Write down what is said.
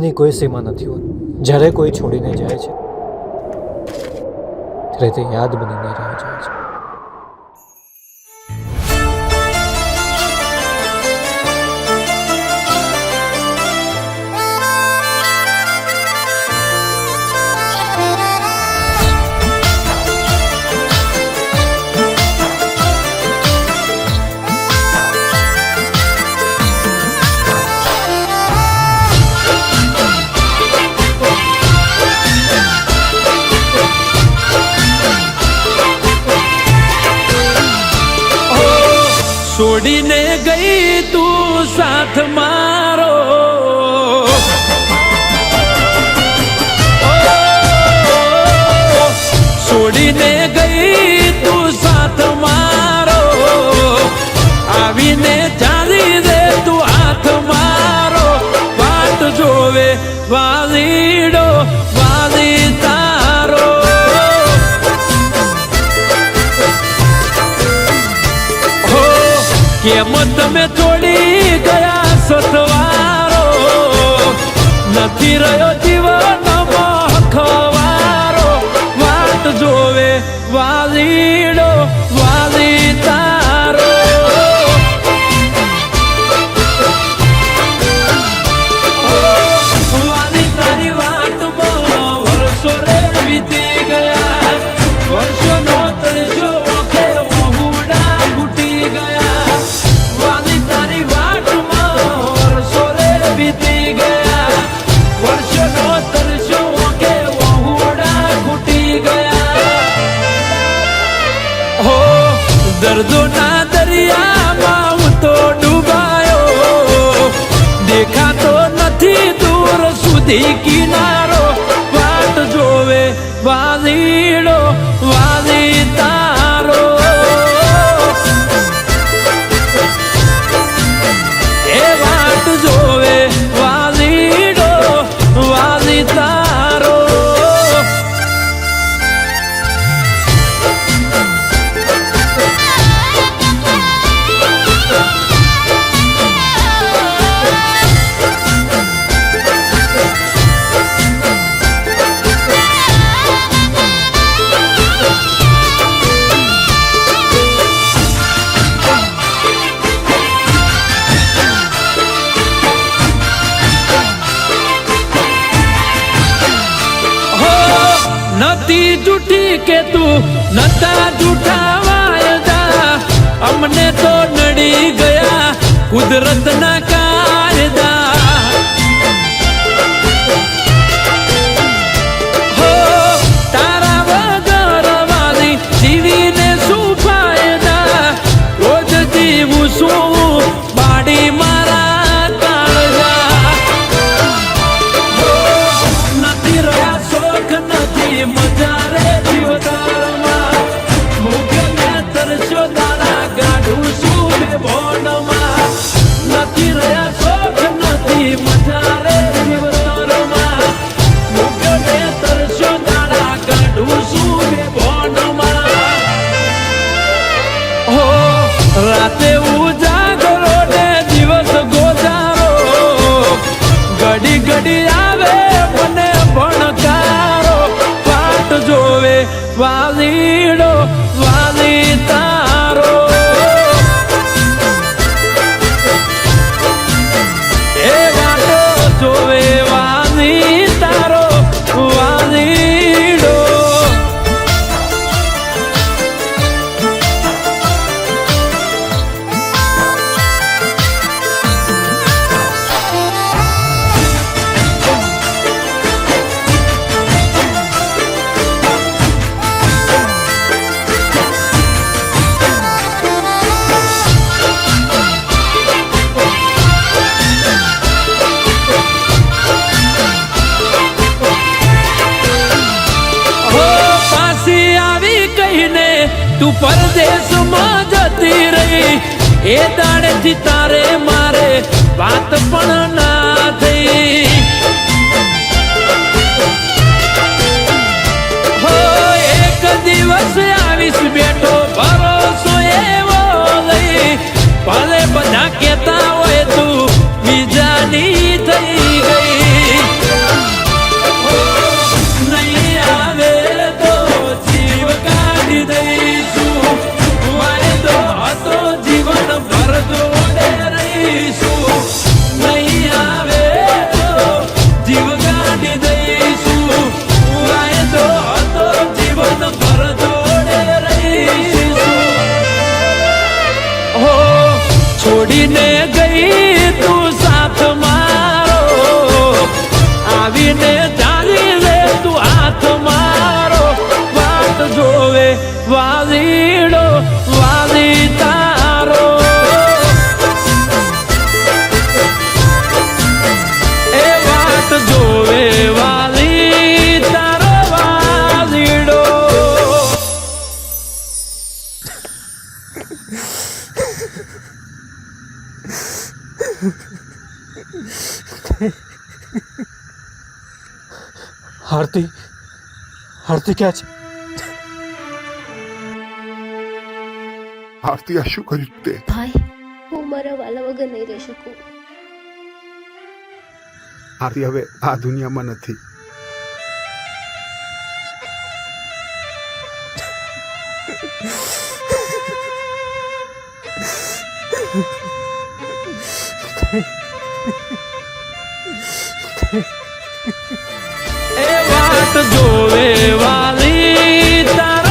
પ્રેમની કોઈ સીમા નથી હોતી. જ્યારે કોઈ છોડીને જાય છે ત્યારે તે યાદ બનીને રહી જાય છે. છોડીને ગઈ તું સાથ મારો, છોડીને ગઈ તું સાથ મારો, આવીને ચાલી દે તું હાથ મારો. વાટ જોવે વાલીડો વાલી તારો, કેમ તમે છોડી ગયા સથવારો, નથી રહ્યો જીવનમાં ખવારો. વાટ જોવે વાલીડો વાલી તારો, વાલી તારી વાટમાં વર્ષો રે વીતી ગયા, વર્ષોનો તળજો ઓખે વહુડા ફૂટી ગયા. દર્દોના દરિયામાં હું તો ડૂબાયો, દેખાતો નથી દૂર સુધી કિનારો. વાટ જોવે વાલીડો વાલી તારો, એ વાટ જોવે વાલીડો વાલી તારો. નથી જૂઠી કે તું નતા જૂઠા વાયદા, અમને તો નડી ગયા કુદરતના કાયદા. હો તારા વગર વાલી જીવીને શું ફાયદા, રોજ જીવું શું બાડી મારા કાળજા. નથી રહ્યા શોખ નથી મજા રે જીવતારમાં, મુખ્ય તરસ્યો તારા ગાઢું શું ભોનમાં. નથી રહ્યા શોખ નથી મજા રે જીવતારમાં, મુખ્ય તરસ્યો તારા ગાઢું શું ભોનમાં. હો રાતે ઉજાગરો ને દિવસ ગોજારો, ઘડી ઘડી આવે મને ભણકારો. વાટ જોવે વાલીડો વાલી તારો, એ વાટો જોવે વાલી તારો વાલીડો. તું પરદેશમાં જતી રહી, એ દાડેથી તારે મારે વાત પણ ના થઈ. હો એક દિવસ આવીશ બેઠો ભરોસો એવો લઈ, ભલે બધા કહેતા હોય તું બીજાની થઈ ગઈ. આરતી આરતી ક્યાં છે? આરતી આ શું કર્યું તે? ભાઈ, હું મારા વાલા વગર નહીં રહી શકું. આરતી હવે આ દુનિયામાં નથી. એ વાત જોવે વાલી તાર